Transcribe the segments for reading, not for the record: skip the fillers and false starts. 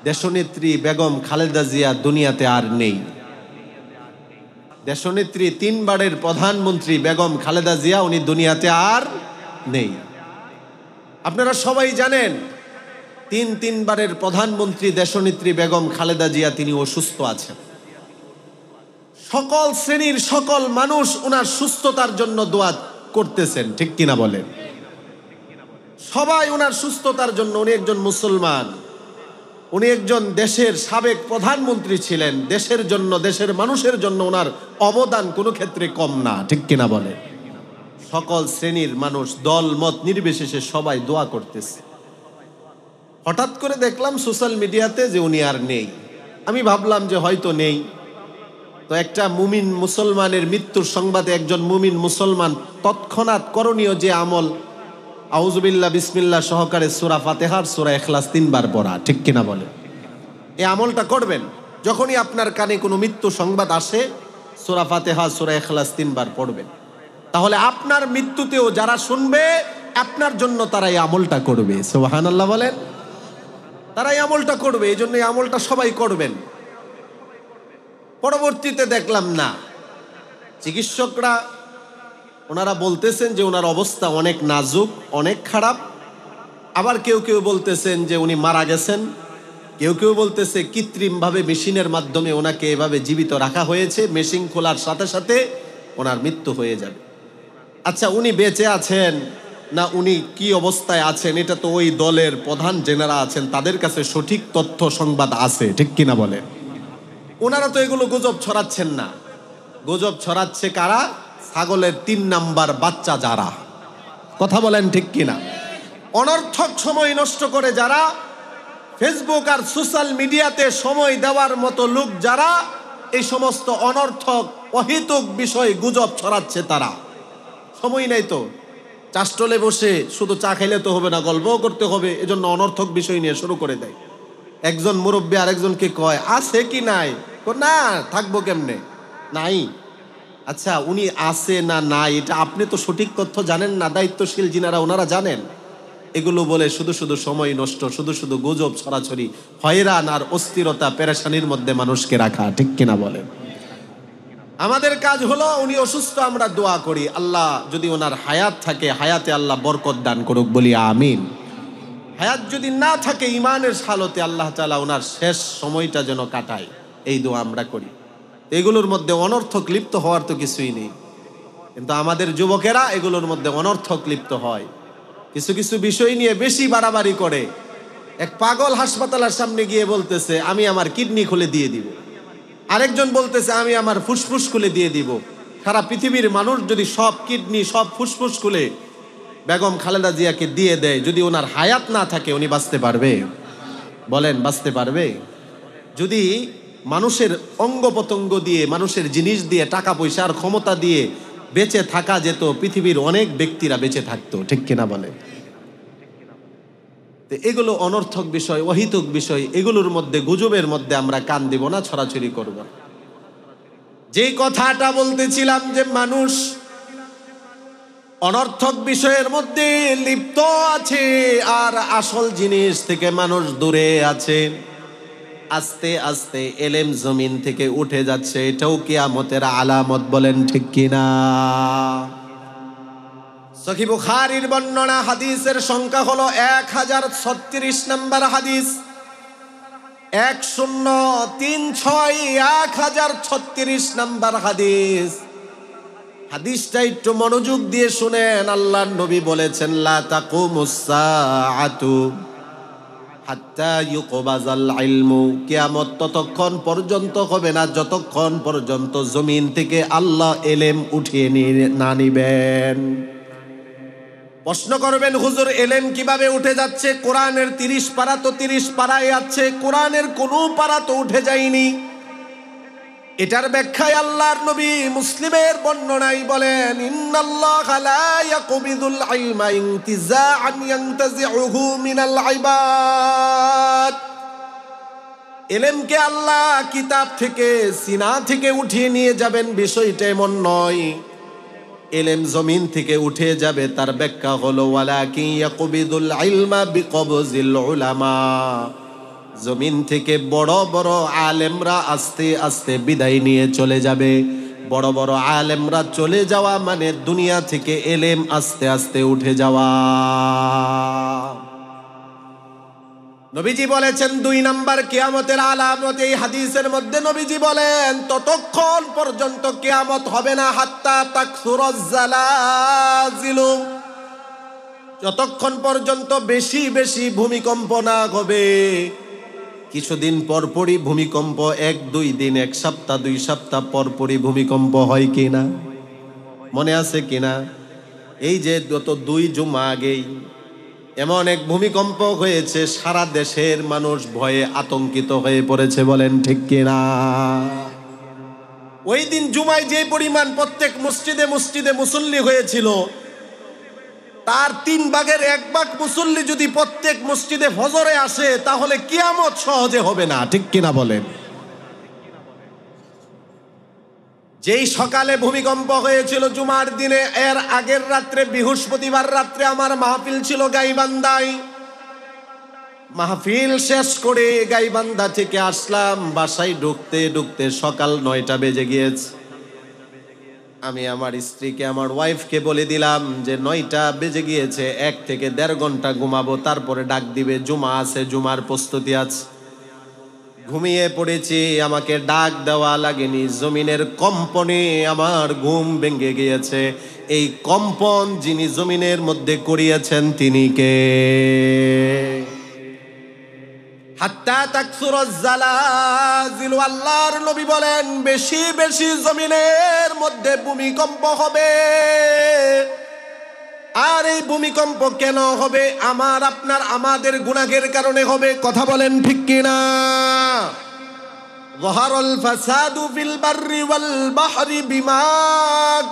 দেশনেত্রী বেগম খালেদা জিয়া দুনিয়াতে আর নেই। দেশনেত্রী 3 বারের প্রধানমন্ত্রী বেগম খালেদা জিয়া উনি দুনিয়াতে আর নেই। আপনারা সবাই জানেন 3 বারের প্রধানমন্ত্রী দেশনেত্রী বেগম খালেদা জিয়া তিনি অসুস্থ আছেন। সকল শ্রেণীর সকল মানুষ ওনার সুস্থতার জন্য দোয়া করতেছেন, ঠিক কিনা বলেন? সবাই ওনার সুস্থতার জন্য। উনি একজন মুসলমান, উনি একজন দেশের সাবেক প্রধানমন্ত্রী ছিলেন। দেশের জন্য, দেশের মানুষের জন্য ওনার অবদান কোনো ক্ষেত্রে কম না, ঠিক কিনা বলেন? সকল শ্রেণীর মানুষ দল মত নির্বিশেষে সবাই দোয়া করতেছে। হঠাৎ করে দেখলাম সোশ্যাল মিডিয়াতে যে উনি আর নেই। আমি ভাবলাম যে হয়তো নেই, তো একটা মুমিন মুসলমানের মৃত্যুর সংবাদে একজন মুমিন মুসলমান তৎক্ষণাৎ করণীয় যে আমল, আউযুবিল্লাহ বিসমিল্লাহ সহকারে সূরা ফাতিহার সূরা ইখলাস 3 বার পড়া, ঠিক কিনা বলে? এই আমলটা করবেন। যখনই আপনার কানে কোনো মৃত্যু সংবাদ আসে সূরা ফাতিহা সূরা ইখলাস 3 বার পড়বেন। তাহলে আপনার মৃত্যুতেও যারা শুনবে আপনার জন্য তারা এই আমলটা করবে। সুবহানাল্লাহ বলেন। তারা এই আমলটা করবে, এই জন্য এই আমলটা সবাই করবেন। পরবর্তীতে দেখলাম না, চিকিৎসকরা ওনারা বলতেছেন যে ওনার অবস্থা অনেক নাজুক, অনেক খারাপ। আবার কেউ কেউ বলতেছেন যে উনি মারা গেছেন, কেউ কেউ বলতেছে কৃত্রিমভাবে মেশিনের মাধ্যমে ওনাকে এভাবে জীবিত রাখা হয়েছে, মেশিন খোলার সাথে সাথে ওনার মৃত্যু হয়ে যাবে। আচ্ছা, উনি বেঁচে আছেন না উনি কি অবস্থায় আছেন এটা তো ওই দলের প্রধান জেনারা আছেন, তাদের কাছে সঠিক তথ্য সংবাদ আছে, ঠিক কিনা বলেন? ওনারা তো এগুলো গুজব ছড়াচ্ছেন না। গুজব ছড়াচ্ছে কারা? ছাগলের 3 নাম্বার বাচ্চা যারা। কথা বলেন ঠিক কিনা? অনর্থক সময় নষ্ট করে যারা, ফেসবুক আর সোশ্যাল মিডিয়াতে সময় দেওয়ার মতো লোক যারা, এই সমস্ত অনর্থক অহেতুক বিষয় গুজব ছড়াচ্ছে তারা। সময় নাই তো, চাষটলে বসে শুধু চা খাইলে তো হবে না, গল্পও করতে হবে, এজন্য অনর্থক বিষয় নিয়ে শুরু করে দেয়। একজন মুরব্বী আরেকজনকে কয় আছে কি নাই, না থাকবো কেমনে, নাই। আচ্ছা, উনি আছে না নাই এটা আপনি তো সঠিক তথ্য জানেন না, দায়িত্বশীল যিনারা ওনারা জানেন। এগুলো বলে শুধু শুধু সময় নষ্ট, শুধু শুধু গুজব ছড়াছড়ি, হয়রান আর অস্থিরতা পেরেশানির মধ্যে মানুষকে রাখা, ঠিক কিনা বলেন? আমাদের কাজ হলো উনি অসুস্থ, আমরা দোয়া করি আল্লাহ যদি ওনার হায়াত থাকে হায়াতে আল্লাহ বরকত দান করুক, বলি আমিন। হায়াত যদি না থাকে ইমানের হালতে আল্লাহ তাআলা ওনার শেষ সময়টা যেন কাটায়, এই দোয়া আমরা করি। এগুলোর মধ্যে অনর্থক লিপ্ত হওয়ার তো কিছুই নেই, কিন্তু আমাদের যুবকেরা এগুলোর মধ্যে অনর্থক লিপ্ত হয়, কিছু কিছু বিষয় নিয়ে বেশি বাড়াবাড়ি করে। এক পাগল হাসপাতালের সামনে গিয়ে বলতেছে আমি আমার কিডনি খুলে দিয়ে দিব, আরেকজন বলতেছে আমি আমার ফুসফুস খুলে দিয়ে দিব। সারা পৃথিবীর মানুষ যদি সব কিডনি সব ফুসফুস খুলে বেগম খালেদা জিয়াকে দিয়ে দেয়, যদি ওনার হায়াত না থাকে উনি বাঁচতে পারবে? বলেন বাঁচতে পারবে? যদি মানুষের অঙ্গ প্রত্যঙ্গ দিয়ে, মানুষের জিনিস দিয়ে, টাকা পয়সার ক্ষমতা দিয়ে বেঁচে থাকা যেত, পৃথিবীর অনেক ব্যক্তিরা বেঁচে থাকতো, ঠিক কিনা বলে? তো এগুলো অনর্থক বিষয়, অহিতুক বিষয়, এগুলোর মধ্যে গুজবের মধ্যে আমরা কান দিব না, ছড়াছড়ি করব না। যেই কথাটা বলতেছিলাম যে মানুষ অনর্থক বিষয়ের মধ্যে লিপ্ত আছে আর আসল জিনিস থেকে মানুষ দূরে আছে, আস্তে আস্তে এলেম জমিন থেকে উঠে যাচ্ছে, এটাও কিয়ামতের আলামত, বলেন ঠিক কিনা? সহিহ বুখারীর বর্ণনা, হাদিসের সংখ্যা হলো 1036 নম্বর হাদিস, 1036 নম্বর হাদিস। হাদিসটা একটু মনোযোগ দিয়ে শুনেন। আল্লাহর নবী বলেছেন লা তাকুমুস সাআতু হাত্তা ইউকবাজাল ইলমু, কিয়ামত ততক্ষণ পর্যন্ত হবে না যতক্ষণ পর্যন্ত জমিন থেকে আল্লাহ এলেম উঠিয়ে না নিবেন। প্রশ্ন করবেন হুজুর এলেম কিভাবে উঠে যাচ্ছে? কোরআনের 30 পারা তো 30 পারায় আছে, কোরআনের কোনো পারা তো উঠে যায়নি। এটার ব্যাখ্যায় আল্লাহর নবী মুসলিমের বর্ণনায় বলেন ইন্নাল্লাহা লা ইয়াকবিদুল ইলমা ইনতিজাআন ইয়ানতাজিউহু মিনাল ইবাদ। এলেমকে আল্লাহ কিতাব থেকে, সিনা থেকে উঠিয়ে নিয়ে যাবেন বিষয়টা এমন নয়। এলেম জমিন থেকে উঠে যাবে, তার ব্যাখ্যা হলো ওয়ালাকিন ইয়াকবিদুল ইলমা বিকবজিল উলামা। জমিন থেকে বড় বড় আলেমরা আস্তে আস্তে বিদায় নিয়ে চলে যাবে। বড় বড় আলেমরা চলে যাওয়া মানে দুনিয়া থেকে এলেম আস্তে আস্তে উঠে যাওয়া। নবীজি বলেছেন ২ নাম্বার কিয়ামতের আলামত, এই হাদিসের মধ্যে নবীজি বলেন ততক্ষণ পর্যন্ত কিয়ামত হবে না হাত্তা তাকসুরাজ জালাজিলু, যতক্ষণ পর্যন্ত বেশি বেশি ভূমিকম্প না হবে। কিছুদিন পরপরই ভূমিকম্প, ১-২ দিন, ১ সপ্তাহ ২ সপ্তাহ পরপরই ভূমিকম্প হয় কিনা মনে আছে কিনা? এই যে গত ২ জুমা আগেই এমন এক ভূমিকম্প হয়েছে, সারা দেশের মানুষ ভয়ে আতঙ্কিত হয়ে পড়েছে, বলেন ঠিক কিনা? ওই দিন জুমায় যে পরিমাণ প্রত্যেক মসজিদে মসজিদে মুসল্লি হয়েছিল, তার ৩ ভাগের ১ ভাগ মুসল্লি যদি প্রত্যেক মসজিদে ফজরে আসে, তাহলে কিয়ামত সহজে হবে না, ঠিক কিনা বলেন? যেই সকালে ভূমিকম্প হয়েছিল জুমার দিনে, এর আগের রাত্রে বৃহস্পতিবার রাত্রে আমার মাহফিল ছিল গাইবান্ধায়। মাহফিল শেষ করে গাইবান্ধা থেকে আসলাম, বাসায় ঢুকতে ঢুকতে সকাল ৯টা বেজে গিয়েছে। আমি আমার স্ত্রীকে, আমার ওয়াইফকে বলে দিলাম যে ৯টা বেজে গিয়েছে, ১ থেকে ১.৫ ঘন্টা ঘুমাবো, তারপরে ডাক দিবে, জুমা আছে, জুমার প্রস্তুতি আছে। ঘুমিয়ে পড়েছি, আমাকে ডাক দেওয়া লাগেনি, জমিনের কম্পনে আমার ঘুম ভেঙে গিয়েছে। এই কম্পন যিনি জমিনের মধ্যে করিয়েছেন তিনি কে? হাত্তা তাকসুরাজ জালাজিল, আল্লাহর নবী বলেন বেশি বেশি জমিনের মধ্যে ভূমিকম্প হবে। আর এই ভূমিকম্প কেন হবে? আমার আপনার আমাদের গুনাহের কারণে হবে। কথা বলেন ঠিক কিনা? যাহারাল ফাসাদু ফিল বাররি ওয়াল বাহরি বিমা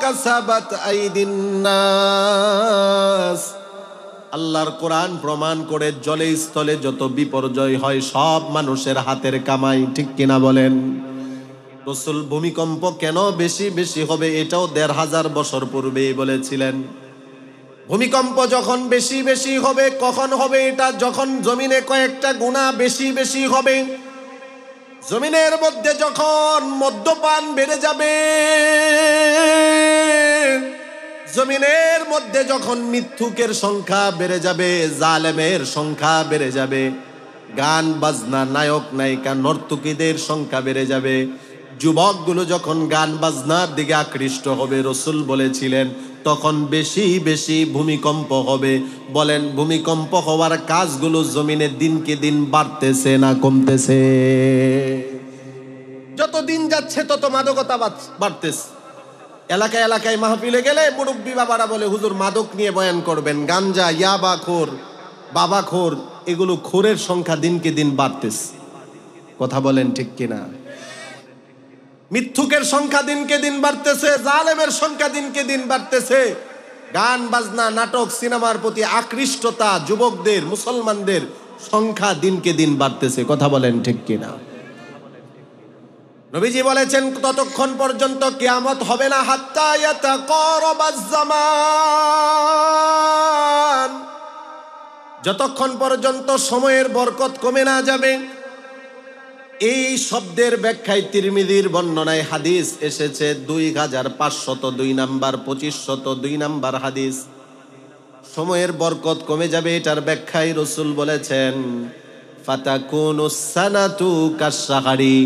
কাসাবাত আইদিন নাস। আল্লাহর কোরআন প্রমাণ করে, জলে স্থলে যত বিপর্যয় হয় সব মানুষের হাতের কামাই, ঠিক কিনা বলেন? রাসূল ভূমিকম্প কেন বেশি বেশি হবে এটাও ১৫০০ বছর পূর্বেই বলেছিলেন। ভূমিকম্প যখন বেশি বেশি হবে, কখন হবে এটা? যখন জমিনে কয়েকটা গুনাহ বেশি বেশি হবে। জমিনের মধ্যে যখন মদ্যপান বেড়ে যাবে, জমিনের মধ্যে যখন মিথ্যুকের সংখ্যা বেড়ে যাবে, জালেমের সংখ্যা বেড়ে যাবে, গান বাজনা নায়ক নায়িকা নর্তকীদের সংখ্যা বেড়ে যাবে, যুবকগুলো যখন গান বাজনার দিকে আকৃষ্ট হবে, রাসূল বলেছিলেন তখন বেশি বেশি ভূমিকম্প হবে। বলেন ভূমিকম্প হওয়ার কাজগুলো জমিনে দিনকে দিন বাড়তেছে না কমতেছে? যত দিন যাচ্ছে তত মাদকতা বাড়তেছে। এলাকায় এলাকায় মাহফিলে গেলে মুরব্বী বাবারা বলে হুজুর মাদক নিয়ে বয়ান করবেন, গাঞ্জা, ইয়াবা খোর, বাবা খোর, এগুলো খোরের সংখ্যা দিনকে দিন বাড়তেছে। কথা বলেন ঠিক কিনা? মিথ্যুকের সংখ্যা দিনকে দিন বাড়তেছে, জালেমের সংখ্যা দিনকে দিন বাড়তেছে। গান বাজনা নাটক সিনেমার প্রতি আকৃষ্টতা যুবকদের, মুসলমানদের সংখ্যা দিনকে দিন বাড়তেছে। কথা বলেন ঠিক কিনা? নবীজি বলেছেন ততক্ষণ পর্যন্ত কিয়ামত হবে না হাত্তা ইয়াতাকারাবাজ জামান, যতক্ষণ পর্যন্ত সময়ের বরকত কমে না যাবে। এই শব্দের ব্যাখ্যায় তিরমিজির বর্ণনায় হাদিস এসেছে 2502 নাম্বার, 2502 নাম্বার হাদিস। সময়ের বরকত কমে যাবে, এটার ব্যাখ্যায় রাসূল বলেছেন ফাতাকুনুস সানাতু কাশশাহরি,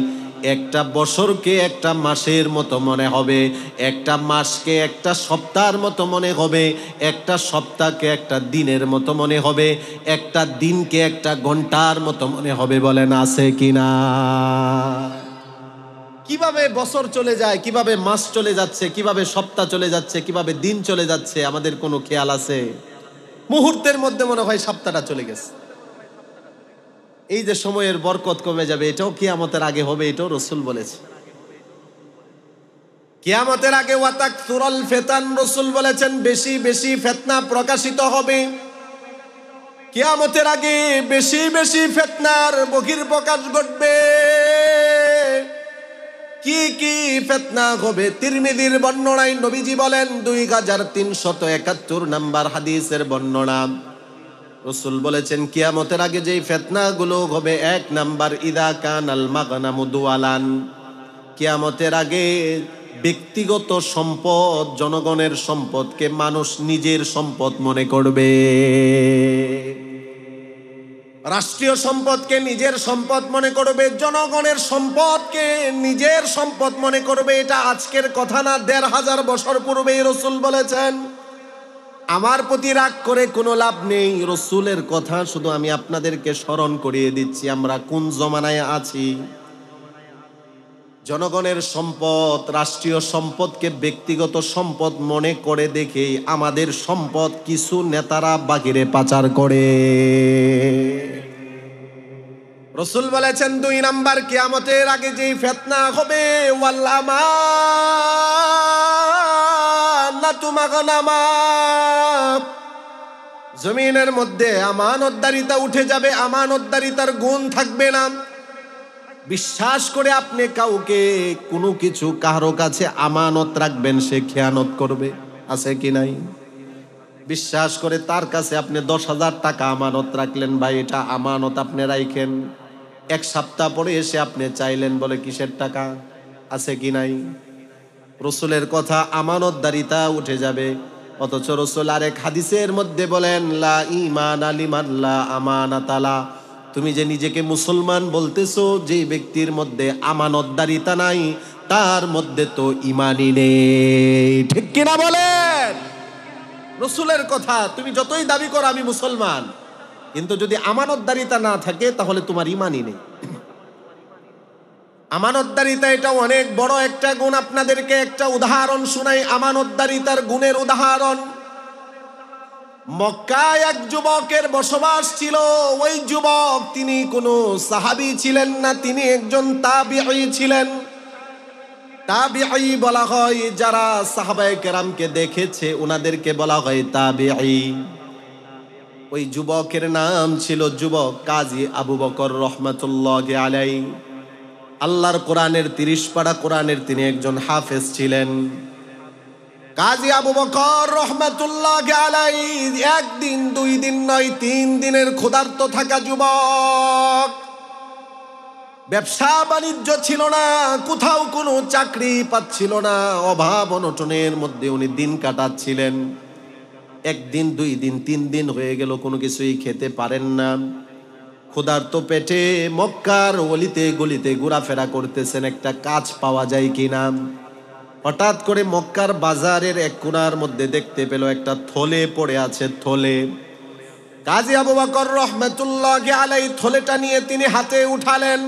একটা বছরকে একটা মাসের মতো মনে হবে, একটা মাসকে একটা সপ্তাহের মতো মনে হবে, একটা সপ্তাহকে একটা দিনের মতো মনে হবে, একটা দিনকে একটা ঘন্টার মতো মনে হবে। বলেন আছে কিনা? কিভাবে বছর চলে যায়, কিভাবে মাস চলে যাচ্ছে, কিভাবে সপ্তাহ চলে যাচ্ছে, কিভাবে দিন চলে যাচ্ছে, আমাদের কোনো খেয়াল আছে? মুহূর্তের মধ্যে মনে হয় সপ্তাহটা চলে গেছে। এই যে সময়ের বরকত কমে যাবে, এটাও কিয়ামতের আগে হবে, এটাও রাসূল বলেছে। কিয়ামতের আগে ওয়াতাকসুরাল ফিতান, রাসূল বলেছেন বেশি বেশি ফিতনা প্রকাশিত হবে। কিয়ামতের আগে বেশি বেশি ফিতনার বহির্প্রকাশ ঘটবে। কি কি ফিতনা হবে? তিরমিজির বর্ণনায় নবীজি বলেন 2371 নাম্বার হাদিসের বর্ণনা, রাসূল বলেছেন কিয়ামতের আগে যেই ফিতনাগুলো হবে, 1 নাম্বার ইদা কানাল মাগনামু দুয়ালান, কিয়ামতের আগে ব্যক্তিগত সম্পদ, জনগণের সম্পদকে মানুষ নিজের সম্পদ মনে করবে। রাষ্ট্রীয় সম্পদকে নিজের সম্পদ মনে করবে, জনগণের সম্পদকে নিজের সম্পদ মনে করবে। এটা আজকের কথা না, ১৫০০ বছর পূর্বেই রাসূল বলেছেন। আমার প্রতি রাগ করে কোনো লাভ নেই, রাসূলের কথা শুধু আমি আপনাদেরকে স্মরণ করিয়ে দিচ্ছি আমরা কোন জমানায় আছি। জনগণের সম্পদ, রাষ্ট্রীয় সম্পদকে ব্যক্তিগত সম্পদ মনে করে দেখেই আমাদের সম্পদ কিছু নেতারা বাহিরে পাচার করে। রাসূল বলেছেন 2 নাম্বার কিয়ামতের আগে যেই ফিতনা হবে, ওয়াল্লামানাতু মাগনামা, জমিনের মধ্যে আমানতদারিতা উঠে যাবে, আমানতদারিতার গুণ থাকবে না। বিশ্বাস করে আপনি কাউকে কোনো কিছু কারো কাছে আমানত রাখবেন, সে খেয়ানত করবে, আছে কি নাই? বিশ্বাস করে তার কাছে আপনি 10,000 টাকা আমানত রাখলেন, ভাই এটা আমানত আপনি রাখেন। 1 সপ্তাহ পরে এসে আপনি চাইলেন, বলে কিসের টাকা, আছে কি নাই? রাসূলের কথা, আমানতদারিতা উঠে যাবে। অথচ রাসূল আরেক হাদিসের মধ্যে বলেন, লা ঈমানা লিমান লা আমানাতা লা, তুমি যে নিজেকে মুসলমান বলতেছো, যে ব্যক্তির মধ্যে আমানতদারিতা নাই তার মধ্যে তো ঈমানই নেই। ঠিক কিনা বলেন? রাসূলের কথা, তুমি যতই দাবি করো আমি মুসলমান, কিন্তু যদি আমানতদারিতা না থাকে তাহলে তোমার ঈমানই নেই। আমানতদারিতা এটা অনেক বড় একটা গুণ। আপনাদেরকে একটা উদাহরণ শোনাই আমানতদারিতার গুণের উদাহরণ। মক্কায় এক যুবকের বসবাস ছিল। ওই যুবক, তিনি কোনো সাহাবী ছিলেন না, তিনি একজন তাবিঈ ছিলেন। তাবিঈ বলা হয় যারা সাহাবায়ে কেরামকে দেখেছে ওনাদেরকে বলা হয় তাবিঈ। ওই যুবকের নাম ছিল যুবক কাজী আবু বকর রহমাতুল্লাহি আলাইহি। আল্লাহর কোরআনের 30 পারা কোরআনের তিনি একজন হাফেজ ছিলেন। কাজী আবু বকর রহমাতুল্লাহি আলাইহি 1 দিন 2 দিন নয় 3 দিনের ক্ষুধার্ত থাকা যুবক। ব্যবসা বাণিজ্য ছিল না, কোথাও কোনো চাকরি পাচ্ছিল না, অভাব অনটনের মধ্যে উনি দিন কাটাচ্ছিলেন। 1 দিন 2 দিন 3 দিন হয়ে গেল, কোনো কিছুই খেতে পারেন না। ক্ষুধার্ত পেটে মক্কার অলিতে গলিতে ঘোরাফেরা করতেছেন, একটা কাজ পাওয়া যায় কিনা। হঠাৎ করে মক্কার বাজারের এক কোণার মধ্যে দেখতে পেল একটা থলে পড়ে আছে, থলে। কাজী আবু বকর রহমাতুল্লাহি আলাইহি থলেটা নিয়ে তিনি হাতে উঠালেন।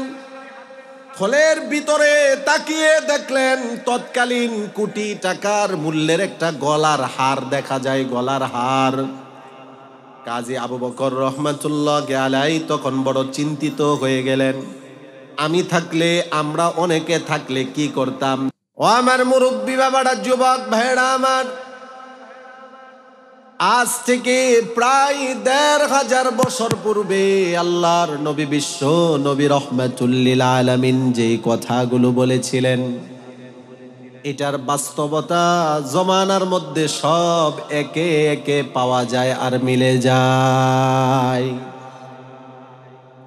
থলের ভিতরে তাকিয়ে দেখলেন তৎকালীন কোটি টাকার মূল্যের একটা গলার হার দেখা যায়, গলার হার। কাজী আবু বকর রহমাতুল্লাহি আলাইহি তখন বড় চিন্তিত হয়ে গেলেন। আমি থাকলে, আমরা অনেকে থাকলে কি করতাম? ও আমার মুরব্বী বাবারা, যুবক ভাইরা আমার, আজ থেকে প্রায় ১৫০০ বছর পূর্বে আল্লাহর নবী, বিশ্ব নবী রহমাতুল লিল আলামিন যেই কথাগুলো বলেছিলেন, এটার বাস্তবতা জমানার মধ্যে সব একে একে পাওয়া যায় আর মিলে যায়।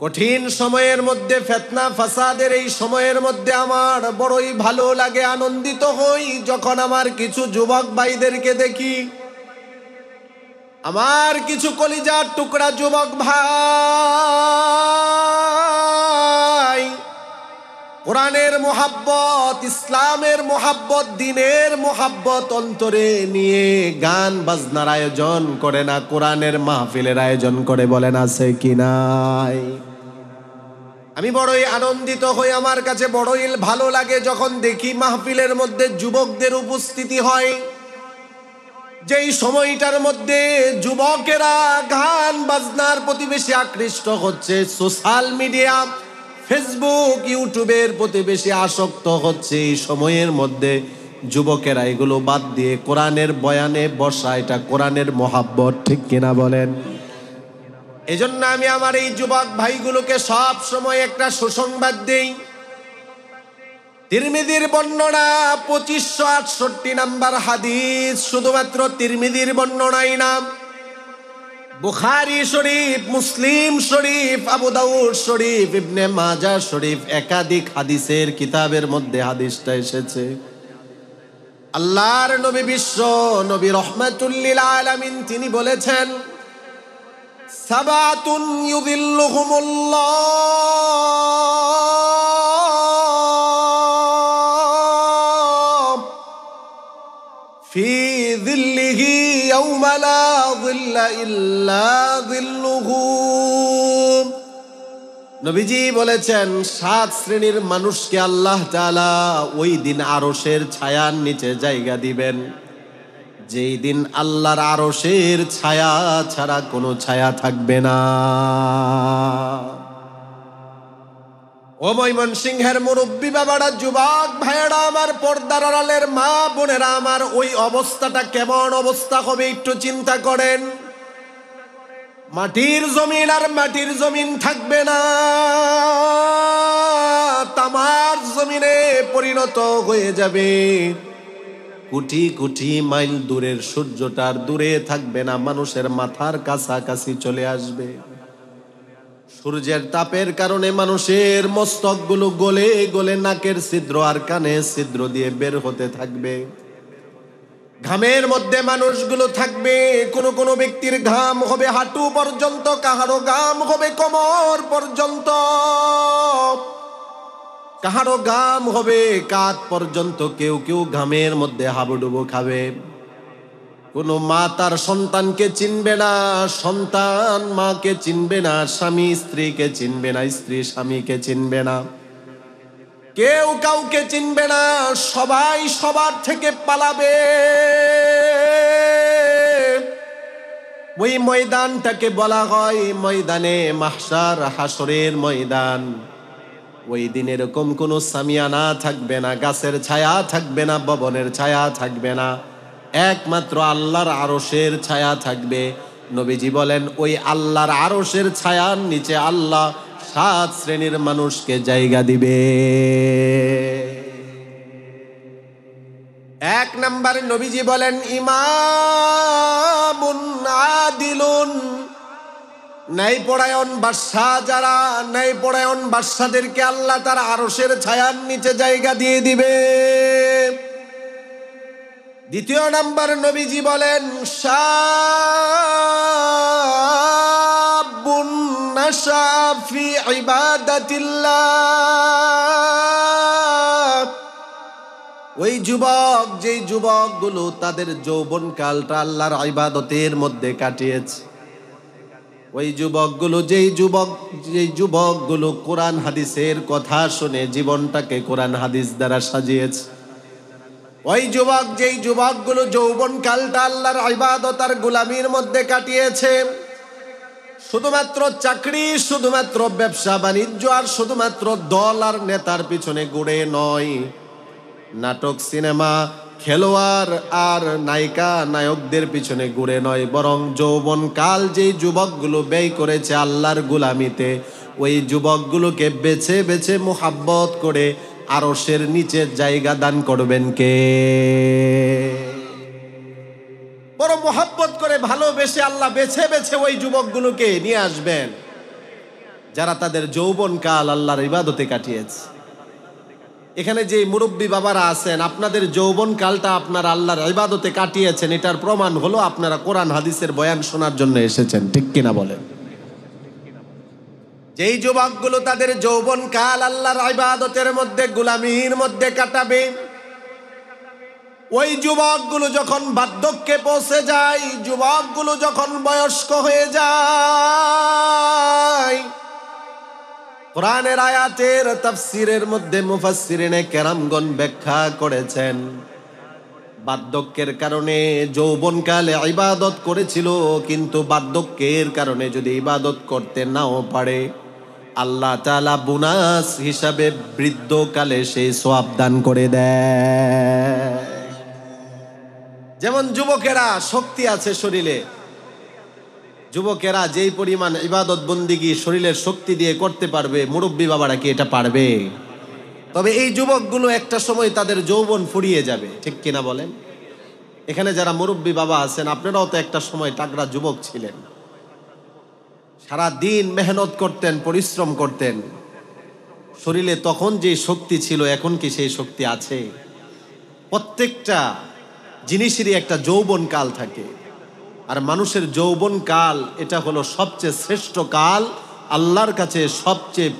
কঠিন সময়ের মধ্যে, ফিতনা ফাসাদের এই সময়ের মধ্যে আমার বড়ই ভালো লাগে, আনন্দিত হই যখন আমার কিছু যুবক ভাইদেরকে দেখি, আমার কিছু কলিজার টুকরা যুবক ভাই কোরআনের মোহাব্বত, ইসলামের মোহাব্বত, দ্বীনের মোহাব্বত অন্তরে নিয়ে গান বাজনার আয়োজন করে না, কোরআনের মাহফিলের আয়োজন করে। বলেন আছে কি নাই? আমি বড়ই আনন্দিত হই, আমার কাছে বড়ই ভালো লাগে যখন দেখি মাহফিলের মধ্যে যুবকদের উপস্থিতি হয়। যেই সময়টার মধ্যে যুবকেরা গান বাজনার প্রতি বেশি আকৃষ্ট হচ্ছে, সোশ্যাল মিডিয়া, ফেসবুক, ইউটিউবের প্রতি বেশি আসক্ত হচ্ছে, এই সময়ের মধ্যে যুবকেরা এগুলো বাদ দিয়ে কোরআনের বয়ানে বসা, এটা কোরআনের মোহাব্বত। ঠিক কিনা বলেন? এজন্য আমি আমার এই যুবক ভাইগুলোকে সব সময় একটা সুসংবাদ দেই। তিরমিজির বর্ণনা 2568 নাম্বার হাদিস, শুধুমাত্র তিরমিজির বর্ণনাই না, বুখারী শরীফ, মুসলিম শরীফ, আবু দাউদ শরীফ, ইবনে মাজাহ শরীফ, একাধিক হাদিসের কিতাবের মধ্যে হাদিসটা এসেছে। আল্লাহর নবী, বিশ্ব নবী রহমাতুল লিল আলামিন, তিনি বলেছেন, সাবাতুন ইউযিল্লুহুমুল্লাহ ফি যিল্লিহি ইয়াওমা লা যিল্লা ইল্লা যিল্লুহু। নবীজি বলেছেন, 7 শ্রেণীর মানুষকে আল্লাহ তাআলা ওই দিন আরশের ছায়ার নিচে জায়গা দিবেন, যেই দিন আল্লাহর আরশের ছায়া ছাড়া কোনো ছায়া থাকবে না। ও ময়মনসিংহের মুরব্বী বাবারা, যুবক ভাইয়েরা আমার, পর্দার আড়ালের মা বোনেরা আমার, ওই অবস্থাটা কেমন অবস্থা হবে একটু চিন্তা করেন। মাটির জমিন আর মাটির জমিন থাকবে না, তামার জমিনে পরিণত হয়ে যাবে। কোটি কোটি মাইল দূরের সূর্যটার দূরে থাকবে না, মানুষের মাথার কাছাকাছি চলে আসবে। সূর্যের তাপের কারণে মানুষের মস্তকগুলো গলে গলে নাকের ছিদ্র আর কানের ছিদ্র দিয়ে বের হতে থাকবে। ঘামের মধ্যে মানুষগুলো থাকবে। কোনো কোনো ব্যক্তির ঘাম হবে হাঁটু পর্যন্ত, কাহারো ঘাম হবে কোমর পর্যন্ত, কাহারো ঘাম হবে কাঁধ পর্যন্ত। কেউ কেউ ঘামের মধ্যে হাবুডুবু খাবে। কোনো মা তার সন্তানকে চিনবে না, সন্তান মাকে চিনবে না, স্বামী স্ত্রীকে চিনবে না, স্ত্রী স্বামীকে চিনবে না, কেউ কাউকে চিনবে না। সবাই সবার থেকে পালাবে। ওই ময়দানটাকে বলা হয় ময়দানে মাহশার, হাসরের ময়দান। ওই দিন এরকম কোনো সামিয়ানা থাকবে না, গাছের ছায়া থাকবে না, ভবনের ছায়া থাকবে না, একমাত্র আল্লাহর আরশের ছায়া থাকবে। নবীজি বলেন, ওই আল্লাহর আরশের ছায়ার নিচে আল্লাহ 7 শ্রেণীর মানুষকে জায়গা দিবে। 1 নাম্বার, নবীজি বলেন, ইমামুন আদিলুন, ন্যায়পরায়ণ বাদশা যারা, ন্যায়পরায়ণ বাদশাদেরকে আল্লাহ তার আরশের ছায়ার নিচে জায়গা দিয়ে দিবে। 2 নাম্বার, নবীজি বলেন, শাবুন নাশা ফি ইবাদাতিল্লাহ, ওই যুবক, যেই যুবকগুলো তাদের যৌবন কালটা আল্লাহর ইবাদতের মধ্যে কাটিয়েছে, ওই যুবকগুলো, যেই যুবকগুলো কোরআন হাদিসের কথা শুনে জীবনটাকে কোরআন হাদিস দ্বারা সাজিয়েছে, ওই যুবক, যেই যুবকগুলো যৌবন কালটা আল্লাহর ইবাদত আর গোলামির মধ্যে কাটিয়েছে, শুধুমাত্র চাকরি, শুধুমাত্র ব্যবসা বাণিজ্য আর শুধুমাত্র দল আর নেতার পিছনে ঘুরে নয়, নাটক, সিনেমা, খেলোয়াড় আর নায়িকা নায়কদের পিছনে ঘুরে নয়, বরং যৌবন কাল যেই যুবকগুলো ব্যয় করেছে আল্লাহর গোলামিতে, ওই যুবকগুলোকে বেছে বেছে মুহাব্বত করে আরশের নিচে জায়গা দান করবেন কে? বড় মুহাব্বত করে ভালোবেসে আল্লাহ বেছে বেছে ওই যুবকগুলোকে নিয়ে আসবেন যারা তাদের যৌবন কাল আল্লাহর ইবাদতে কাটিয়েছে। এখানে যে মুরব্বী বাবারা আছেন, আপনাদের যৌবন কালটা আপনারা আল্লাহর ইবাদতে কাটিয়েছেন, এটার প্রমাণ হলো আপনারা কোরআন হাদিসের বয়ান শোনার জন্য এসেছেন, ঠিক কিনা বলেন? যেই যুবকগুলো তাদের যৌবন কাল আল্লাহর ইবাদতের মধ্যে, গোলামির মধ্যে কাটাবে, ওই যুবকগুলো যখন বার্ধক্যে পৌঁছে যায়, যুবকগুলো যখন বয়স্ক হয়ে যায়, কোরআনের আয়াতের তাফসীরের মধ্যে মুফাসসিরিনে কেরামগণ ব্যাখ্যা করেছেন, বার্ধক্যের কারণে যৌবনকালে ইবাদত করেছিল, কিন্তু বার্ধক্যের কারণে যদি ইবাদত করতে নাও পারে, আল্লাহ তাআলা বোনাস হিসাবে বৃদ্ধকালে সেই সওয়াব দান করে দেয়। যেমন যুবকেরা শক্তি আছে শরীরে, যুবকেরা যেই পরিমাণ ইবাদত বন্দিগি শরীরের শক্তি দিয়ে করতে পারবে, মুরব্বী বাবারা কি এটা পারবে? তবে এই যুবকগুলো একটা সময় তাদের যৌবন ফুরিয়ে যাবে, ঠিক কিনা বলেন? এখানে যারা মুরব্বী বাবা আছেন, আপনারাও তো একটা সময় তাগড়া যুবক ছিলেন, সারা দিন মেহনত করতেন, পরিশ্রম করতেন, শরীরে তখন যে শক্তি ছিল এখন কি সেই শক্তি আছে? প্রত্যেকটা জিনিসেরই একটা যৌবন কাল থাকে, আর মানুষের যৌবন কাল এটা হলো সবচেয়ে শ্রেষ্ঠ কাল, আল্লাহর কাছে সবচেয়ে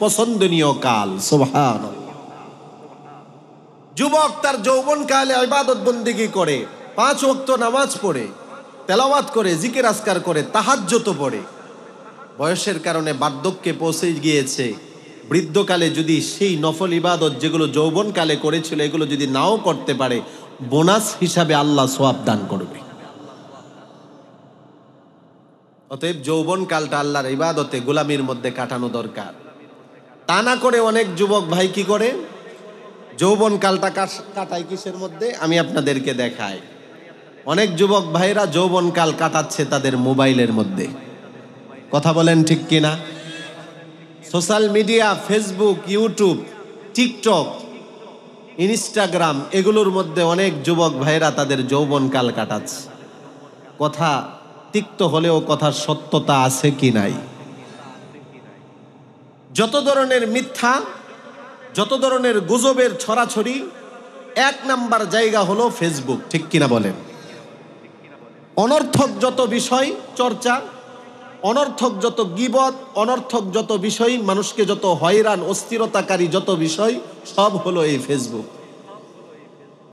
পছন্দনীয় কাল। সুবহানাল্লাহ। যুবক তার যৌবন কালে ইবাদত বন্দেগী করে, 5 ওয়াক্ত নামাজ পড়ে, তেলাওয়াত করে, জিকির আজকার করে, তাহাজ্জুদ পড়ে। বয়সের কারণে বার্ধক্যে পৌঁছে গিয়েছে, বৃদ্ধকালে যদি সেই নফল ইবাদত যেগুলো যৌবনকালে করেছিল এগুলো যদি নাও করতে পারে, বোনাস হিসাবে আল্লাহ সওয়াব দান করবে। অতএব যৌবন কালটা আল্লাহর ইবাদতে গোলামির মধ্যে কাটানো দরকার। তা না করে অনেক যুবক ভাই কি করে, যৌবন কালটা কাটায় কিসের মধ্যে? আমি আপনাদেরকে দেখাই। অনেক যুবক ভাইরা যৌবন কাল কাটাচ্ছে তাদের মোবাইলের মধ্যে। কথা বলেন ঠিক কিনা? Social media, Facebook, YouTube, TikTok, Instagram, এগুলোর মধ্যে অনেক যুবক ভাইরা তাদের যৌবন কাল কাটাচ্ছে। কথা তিক্ত হলেও কথার সত্যতা আছে কি নাই? যত ধরনের মিথ্যা, যত ধরনের গুজবের ছড়াছড়ি, 1 নাম্বার জায়গা হলো ফেসবুক। ঠিক কিনা বলেন? অনর্থক যত বিষয় চর্চা, অনর্থক যত গীবত, অনর্থক যত বিষয়, মানুষকে যত হয়রান অস্থিরতাকারী যত বিষয়, সব হলো এই ফেসবুক।